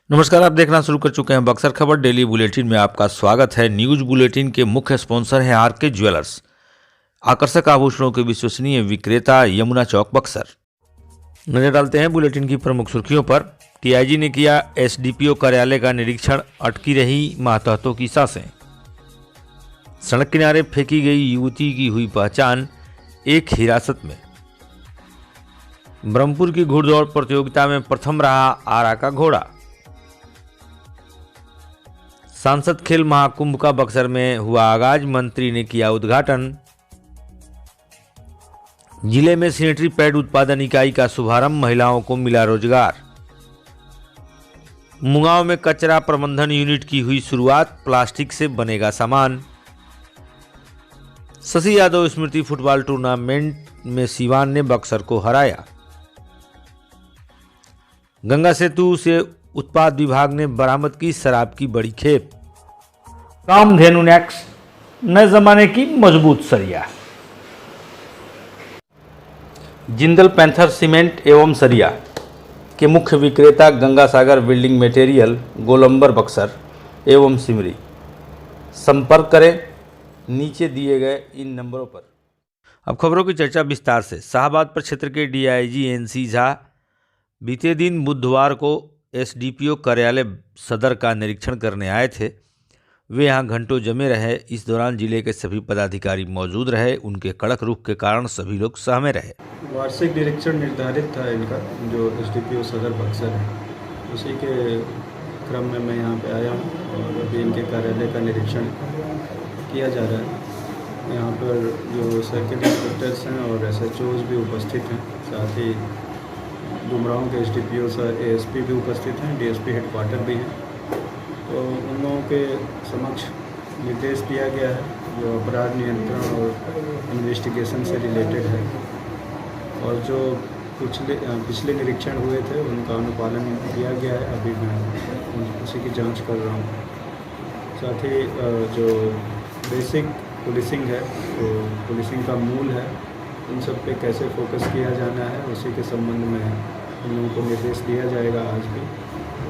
नमस्कार, आप देखना शुरू कर चुके हैं बक्सर खबर डेली बुलेटिन में आपका स्वागत है। न्यूज बुलेटिन के मुख्य स्पॉन्सर हैं आरके ज्वेलर्स, आकर्षक आभूषणों के विश्वसनीय विक्रेता, यमुना चौक, बक्सर। नजर डालते हैं बुलेटिन की प्रमुख सुर्खियों पर। टीआईजी ने किया एसडीपीओ कार्यालय का निरीक्षण, अटकी रही मातहतों की सांसें। सड़क किनारे फेंकी गई युवती की हुई पहचान, एक हिरासत में। ब्रह्मपुर की घुड़दौड़ प्रतियोगिता में प्रथम रहा आरा का घोड़ा। सांसद खेल महाकुंभ का बक्सर में हुआ आगाज, मंत्री ने किया उद्घाटन। जिले में सैनिटरी पैड उत्पादन इकाई का शुभारंभ, महिलाओं को मिला रोजगार। मुगांव में कचरा प्रबंधन यूनिट की हुई शुरुआत, प्लास्टिक से बनेगा सामान। शशि यादव स्मृति फुटबॉल टूर्नामेंट में सीवान ने बक्सर को हराया। गंगा सेतु से उत्पाद विभाग ने बरामद की शराब की बड़ी खेप। कामधेनु नेक्स्ट, नए जमाने की मजबूत सरिया। जिंदल पैंथर सीमेंट एवं सरिया के मुख्य विक्रेता गंगा सागर बिल्डिंग मटेरियल, गोलंबर, बक्सर एवं सिमरी। संपर्क करें नीचे दिए गए इन नंबरों पर। अब खबरों की चर्चा विस्तार से। शाहबाद प्रक्षेत्र के डीआईजी एनसी झा बीते दिन बुधवार को एसडीपीओ कार्यालय सदर का निरीक्षण करने आए थे। वे यहां घंटों जमे रहे। इस दौरान जिले के सभी पदाधिकारी मौजूद रहे। उनके कड़क रुख के कारण सभी लोग सहमे रहे। वार्षिक निरीक्षण निर्धारित था इनका, जो एसडीपीओ सदर बक्सर है, उसी के क्रम में मैं यहाँ पे आया हूँ और अभी इनके कार्यालय का निरीक्षण किया जा रहा है। यहाँ पर जो सर्किल इंस्पेक्टर्स हैं और एसएचओज भी उपस्थित हैं, साथ ही डुमरांव के एसडीपीओ सर एएसपी भी उपस्थित हैं, डीएसपी हेडक्वार्टर भी हैं। तो उन लोगों के समक्ष निर्देश दिया गया है जो अपराध नियंत्रण और इन्वेस्टिगेशन से रिलेटेड है, और जो पिछले निरीक्षण हुए थे उनका अनुपालन किया गया है। अभी मैं उसी की जांच कर रहा हूँ। साथ ही जो बेसिक पुलिसिंग है, तो पुलिसिंग का मूल है, इन सब पे कैसे फोकस किया जाना है, उसी के संबंध में उन लोगों को निर्देश दिया जाएगा आज भी।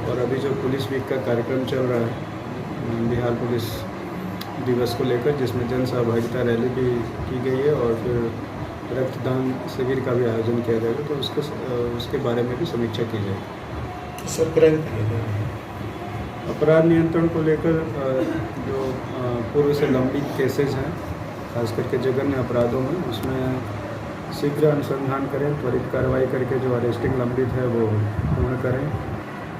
और अभी जो पुलिस वीक का कार्यक्रम चल रहा है बिहार पुलिस दिवस को लेकर, जिसमें जन सहभागिता रैली भी की गई है और फिर रक्तदान शिविर का भी आयोजन किया जाएगा, तो उसके बारे में भी समीक्षा की जाएगी। अपराध नियंत्रण को लेकर जो पूर्व से लंबित केसेज हैं, खास करके जघन्य अपराधों में, उसमें शीघ्र अनुसंधान करें, त्वरित कार्रवाई करके जो अरेस्टिंग लंबित है वो पूर्ण करें।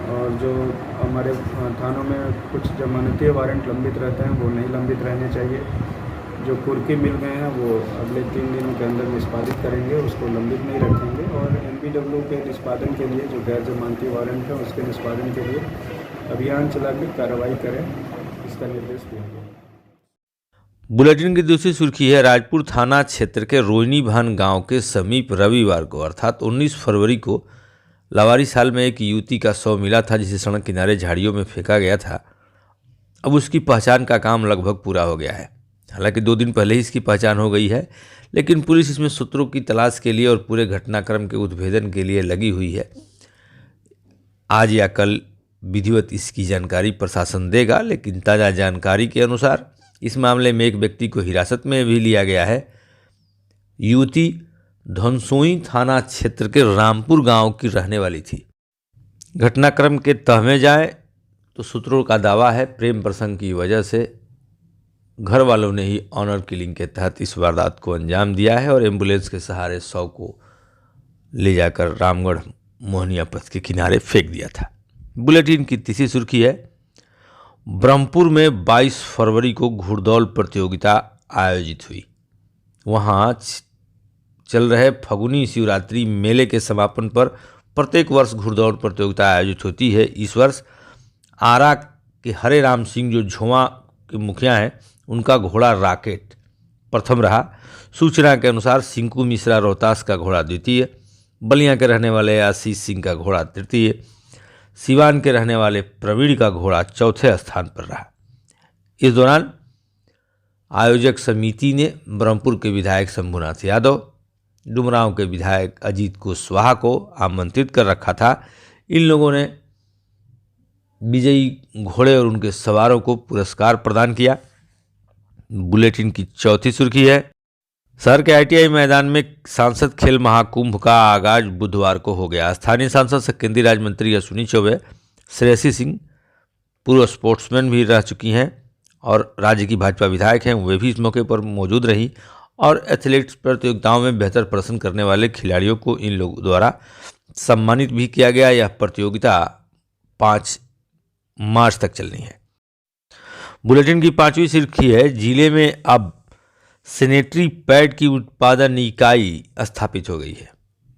और जो हमारे थानों में कुछ जमानतीय वारंट लंबित रहते हैं वो नहीं लंबित रहने चाहिए। जो कुर्की मिल गए हैं वो अगले 3 दिनों के अंदर निष्पादित करेंगे, उसको लंबित नहीं रखेंगे। और एनपीडब्ल्यू के निष्पादन के लिए जो गैर जमानती वारंट है उसके निष्पादन के लिए अभियान चलाकर कार्रवाई करें, इसका निर्देश दिया गया। बुलेटिन की दूसरी सुर्खी है, राजपुर थाना क्षेत्र के रोहिणी भान गांव के समीप रविवार को अर्थात 19 फरवरी को लावारिस हाल में एक युवती का शव मिला था, जिसे सड़क किनारे झाड़ियों में फेंका गया था। अब उसकी पहचान का काम लगभग पूरा हो गया है। हालांकि 2 दिन पहले ही इसकी पहचान हो गई है, लेकिन पुलिस इसमें सूत्रों की तलाश के लिए और पूरे घटनाक्रम के उद्भेदन के लिए लगी हुई है। आज या कल विधिवत इसकी जानकारी प्रशासन देगा, लेकिन ताज़ा जानकारी के अनुसार इस मामले में एक व्यक्ति को हिरासत में भी लिया गया है। युवती धनसोई थाना क्षेत्र के रामपुर गांव की रहने वाली थी। घटनाक्रम के तह में जाए तो सूत्रों का दावा है प्रेम प्रसंग की वजह से घर वालों ने ही ऑनर किलिंग के तहत इस वारदात को अंजाम दिया है और एम्बुलेंस के सहारे शव को ले जाकर रामगढ़ मोहनिया पथ के किनारे फेंक दिया था। बुलेटिन की तीसरी सुर्खी है, ब्रह्मपुर में 22 फरवरी को घुड़दौड़ प्रतियोगिता आयोजित हुई। वहाँ चल रहे फगुनी शिवरात्रि मेले के समापन पर प्रत्येक वर्ष घुड़दौड़ प्रतियोगिता आयोजित होती है। इस वर्ष आरा के हरे राम सिंह जो झोवा के मुखिया हैं, उनका घोड़ा रॉकेट प्रथम रहा। सूचना के अनुसार सिंकू मिश्रा रोहतास का घोड़ा द्वितीय, बलिया के रहने वाले आशीष सिंह का घोड़ा तृतीय, सिवान के रहने वाले प्रवीण का घोड़ा चौथे स्थान पर रहा। इस दौरान आयोजक समिति ने ब्रह्मपुर के विधायक शंभुनाथ यादव, डुमरांव के विधायक अजीत कुशवाहा को आमंत्रित कर रखा था। इन लोगों ने विजयी घोड़े और उनके सवारों को पुरस्कार प्रदान किया। बुलेटिन की चौथी सुर्खी है, शहर के ITI मैदान में सांसद खेल महाकुंभ का आगाज बुधवार को हो गया। स्थानीय सांसद से केंद्रीय राज्य मंत्री अश्विनी चौबे, श्रेयसी सिंह पूर्व स्पोर्ट्समैन भी रह चुकी हैं और राज्य की भाजपा विधायक हैं, वे भी इस मौके पर मौजूद रहीं और एथलेटिक्स प्रतियोगिताओं में बेहतर प्रदर्शन करने वाले खिलाड़ियों को इन लोगों द्वारा सम्मानित भी किया गया। यह प्रतियोगिता 5 मार्च तक चलनी है। बुलेटिन की 5वीं सुर्खी है, जिले में अब सैनिटरी पैड की उत्पादन इकाई स्थापित हो गई है।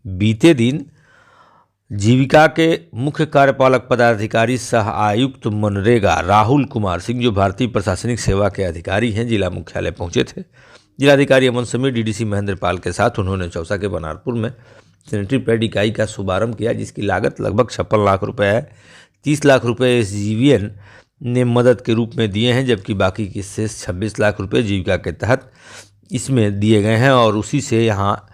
बीते दिन जीविका के मुख्य कार्यपालक पदाधिकारी सह आयुक्त मनरेगा राहुल कुमार सिंह, जो भारतीय प्रशासनिक सेवा के अधिकारी हैं, जिला मुख्यालय पहुंचे थे। जिलाधिकारी अमन समीर, DDC महेंद्र पाल के साथ उन्होंने चौसा के बनारपुर में सैनिटरी पैड इकाई का शुभारंभ किया, जिसकी लागत लगभग 56 लाख रुपए है। 30 लाख रुपए SGVN ने मदद के रूप में दिए हैं, जबकि बाकी के शेष 26 लाख रुपए जीविका के तहत इसमें दिए गए हैं और उसी से यहाँ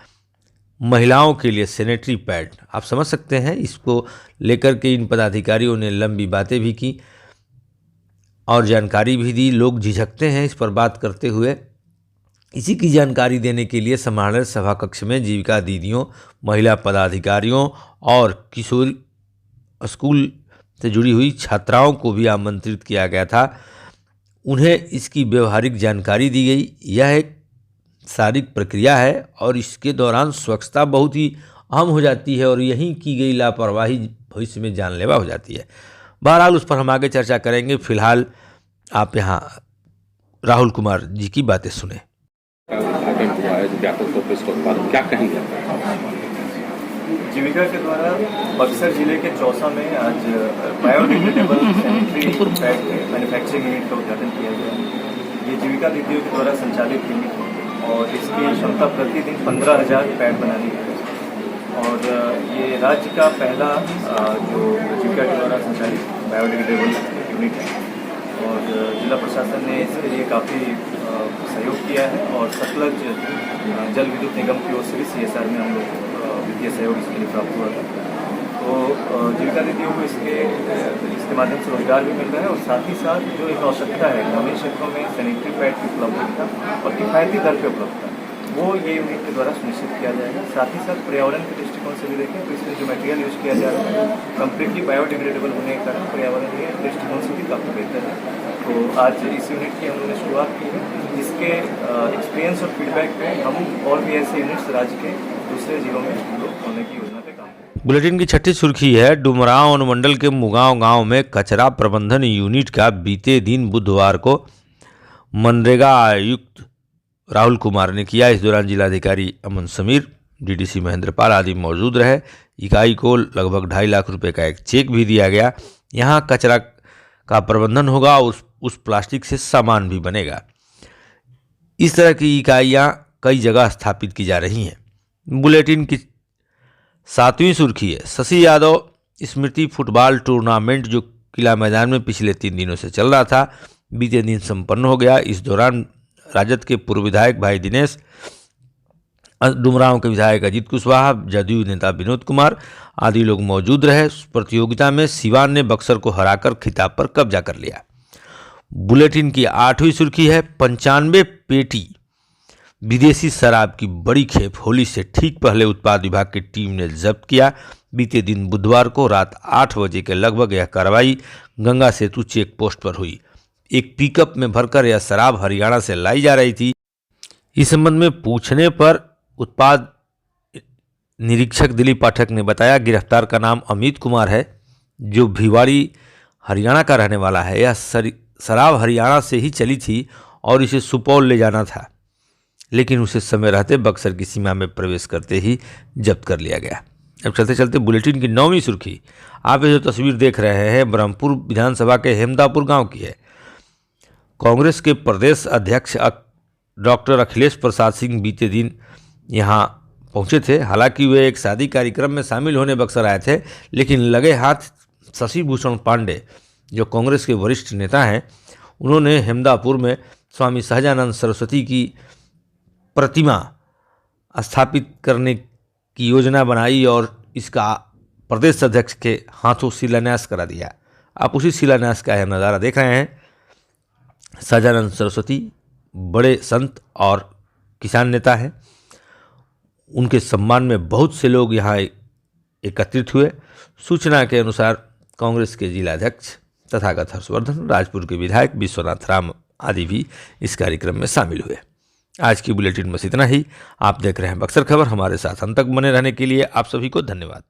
महिलाओं के लिए सैनिटरी पैड, आप समझ सकते हैं, इसको लेकर के इन पदाधिकारियों ने लंबी बातें भी की और जानकारी भी दी। लोग झिझकते हैं इस पर बात करते हुए। इसी की जानकारी देने के लिए समारोह सभा कक्ष में जीविका दीदियों, महिला पदाधिकारियों और किशोर स्कूल से जुड़ी हुई छात्राओं को भी आमंत्रित किया गया था। उन्हें इसकी व्यवहारिक जानकारी दी गई। यह एक शारीरिक प्रक्रिया है और इसके दौरान स्वच्छता बहुत ही अहम हो जाती है और यहीं की गई लापरवाही भविष्य में जानलेवा हो जाती है। बहरहाल उस पर हम आगे चर्चा करेंगे। फिलहाल आप यहाँ राहुल कुमार जी की बातें सुने। क्या कहेंगे? जीविका के द्वारा बक्सर जिले के चौसा में आज biodegradable sanitary pad manufacturing unit का उद्घाटन किया गया। ये जीविका दीदियों के द्वारा संचालित यूनिट है और इसकी क्षमता प्रतिदिन 15,000 पैड बनाने की है और ये राज्य का पहला जो जीविका के द्वारा संचालित बायोडिग्रेडेबल यूनिट है और जिला प्रशासन ने इसके लिए काफ़ी सहयोग किया है और सतलज जल विद्युत निगम की ओर से भी CSR में हम लोग वित्तीय सहयोग इसके लिए प्राप्त हुआ था। तो जीविका दीदियों को इसके माध्यम से रोजगार भी मिल रहा है और साथ ही साथ जो एक आवश्यकता है ग्रामीण क्षेत्रों में सैनिटरी पैड की उपलब्धता और किफ़ायती दर पर उपलब्धता, वो ये यूनिट के द्वारा सुनिश्चित किया जाएगा। साथ ही साथ पर्यावरण के दृष्टिकोण से भी देखें तो इसमें जो मटेरियल यूज किया जा रहा है कम्प्लीटली बायोडिग्रेडेबल होने के कारण पर्यावरणीय दृष्टिकोण से भी काफ़ी बेहतर है। तो आज इस यूनिट की हम लोगों ने शुरुआत की है। इसके एक्सपीरियंस और फीडबैक पे हम और भी ऐसे यूनिट्स राज्य के दूसरे जिलों में होने की योजना पे काम करें। बुलेटिन की 6ठी सुर्खी है, डुमरांव अनुमंडल के मुगांव गांव में कचरा प्रबंधन यूनिट का बीते दिन बुधवार को मनरेगा आयुक्त राहुल कुमार ने किया। इस दौरान जिलाधिकारी अमन समीर, DDC महेंद्र पाल आदि मौजूद रहे। इकाई को लगभग 2.5 लाख रुपए का एक चेक भी दिया गया। यहाँ कचरा का प्रबंधन होगा, उस प्लास्टिक से सामान भी बनेगा। इस तरह की इकाइयाँ कई जगह स्थापित की जा रही हैं। बुलेटिन की 7वीं सुर्खी है, शशि यादव स्मृति फुटबॉल टूर्नामेंट जो किला मैदान में पिछले 3 दिनों से चल रहा था, बीते दिन संपन्न हो गया। इस दौरान राजद के पूर्व विधायक भाई दिनेश, डुमरांव के विधायक अजीत कुशवाहा, जदयू नेता विनोद कुमार आदि लोग मौजूद रहे। प्रतियोगिता में सिवान ने बक्सर को हराकर खिताब पर कब्जा कर लिया। बुलेटिन की 8वीं सुर्खी है, 95 पेटी विदेशी शराब की बड़ी खेप होली से ठीक पहले उत्पाद विभाग की टीम ने जब्त किया। बीते दिन बुधवार को रात 8 बजे के लगभग यह कार्रवाई गंगा सेतु चेक पोस्ट पर हुई। एक पिकअप में भरकर यह शराब हरियाणा से लाई जा रही थी। इस संबंध में पूछने पर उत्पाद निरीक्षक दिलीप पाठक ने बताया, गिरफ्तार का नाम अमित कुमार है, जो भिवाड़ी हरियाणा का रहने वाला है। यह शराब हरियाणा से ही चली थी और इसे सुपौल ले जाना था, लेकिन उसे समय रहते बक्सर की सीमा में प्रवेश करते ही जब्त कर लिया गया। अब चलते चलते बुलेटिन की 9वीं सुर्खी, आप ये जो तस्वीर देख रहे हैं ब्रह्मपुर विधानसभा के हेमदापुर गांव की है। कांग्रेस के प्रदेश अध्यक्ष डॉक्टर अखिलेश प्रसाद सिंह बीते दिन यहाँ पहुँचे थे। हालांकि वे एक शादी कार्यक्रम में शामिल होने बक्सर आए थे, लेकिन लगे हाथ शशि भूषण पांडे जो कांग्रेस के वरिष्ठ नेता हैं, उन्होंने हेमदापुर में स्वामी सहजानंद सरस्वती की प्रतिमा स्थापित करने की योजना बनाई और इसका प्रदेश अध्यक्ष के हाथों शिलान्यास करा दिया। आप उसी शिलान्यास का यह नज़ारा देख रहे हैं। सजानंद सरस्वती बड़े संत और किसान नेता हैं। उनके सम्मान में बहुत से लोग यहाँ एकत्रित हुए। सूचना के अनुसार कांग्रेस के जिलाध्यक्ष तथागत हर्षवर्धन, राजपुर के विधायक विश्वनाथ राम आदि भी इस कार्यक्रम में शामिल हुए। आज की बुलेटिन में इतना ही। आप देख रहे हैं बक्सर खबर। हमारे साथ अंत तक बने रहने के लिए आप सभी को धन्यवाद।